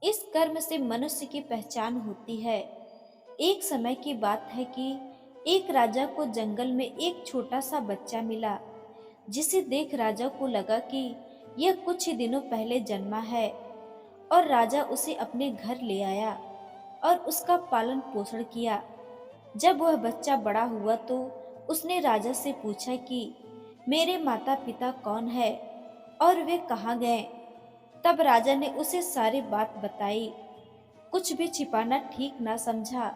इस कर्म से मनुष्य की पहचान होती है। एक समय की बात है कि एक राजा को जंगल में एक छोटा सा बच्चा मिला, जिसे देख राजा को लगा कि यह कुछ ही दिनों पहले जन्मा है। और राजा उसे अपने घर ले आया और उसका पालन पोषण किया। जब वह बच्चा बड़ा हुआ तो उसने राजा से पूछा कि मेरे माता पिता कौन है और वे कहाँ गए। तब राजा ने उसे सारी बात बताई, कुछ भी छिपाना ठीक ना समझा।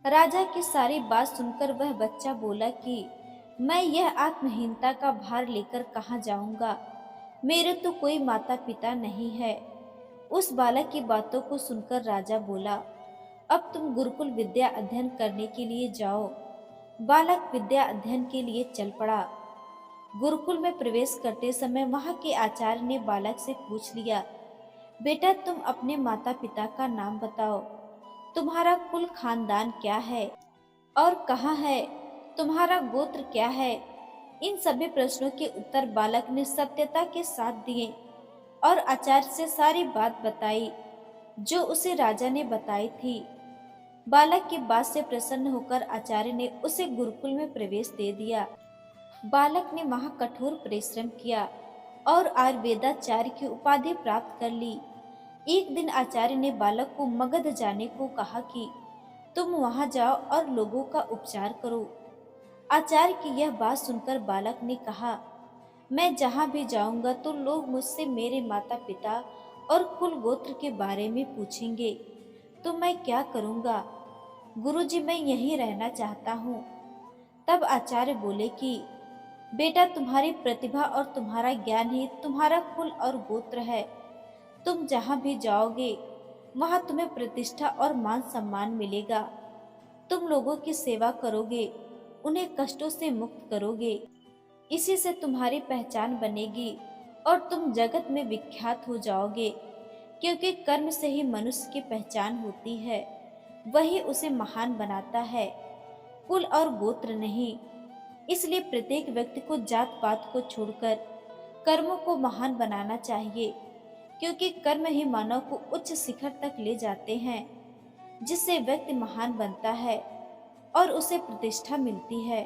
राजा की सारी बात सुनकर वह बच्चा बोला कि मैं यह आत्महीनता का भार लेकर कहाँ जाऊंगा, मेरे तो कोई माता पिता नहीं है। उस बालक की बातों को सुनकर राजा बोला, अब तुम गुरुकुल विद्या अध्ययन करने के लिए जाओ। बालक विद्या अध्ययन के लिए चल पड़ा। गुरुकुल में प्रवेश करते समय वहां के आचार्य ने बालक से पूछ लिया, बेटा तुम अपने माता पिता का नाम बताओ, तुम्हारा कुल खानदान क्या है और कहाँ है, तुम्हारा गोत्र क्या है। इन सभी प्रश्नों के उत्तर बालक ने सत्यता के साथ दिए और आचार्य से सारी बात बताई जो उसे राजा ने बताई थी। बालक की बात से प्रसन्न होकर आचार्य ने उसे गुरुकुल में प्रवेश दे दिया। बालक ने वहां कठोर परिश्रम किया और आयुर्वेदाचार्य की उपाधि प्राप्त कर ली। एक दिन आचार्य ने बालक को मगध जाने को कहा कि तुम वहां जाओ और लोगों का उपचार करो। आचार्य की यह बात सुनकर बालक ने कहा, मैं जहां भी जाऊंगा तो लोग मुझसे मेरे माता पिता और कुल गोत्र के बारे में पूछेंगे, तो मैं क्या करूंगा। गुरुजी, मैं यहीं रहना चाहता हूँ। तब आचार्य बोले कि बेटा तुम्हारी प्रतिभा और तुम्हारा ज्ञान ही तुम्हारा कुल और गोत्र है। तुम जहाँ भी जाओगे वहाँ तुम्हें प्रतिष्ठा और मान सम्मान मिलेगा। तुम लोगों की सेवा करोगे, उन्हें कष्टों से मुक्त करोगे। इसी से तुम्हारी पहचान बनेगी और तुम जगत में विख्यात हो जाओगे, क्योंकि कर्म से ही मनुष्य की पहचान होती है, वही उसे महान बनाता है, कुल और गोत्र नहीं। इसलिए प्रत्येक व्यक्ति को जात पात को छोड़कर कर्मों को महान बनाना चाहिए, क्योंकि कर्म ही मानव को उच्च शिखर तक ले जाते हैं, जिससे व्यक्ति महान बनता है और उसे प्रतिष्ठा मिलती है।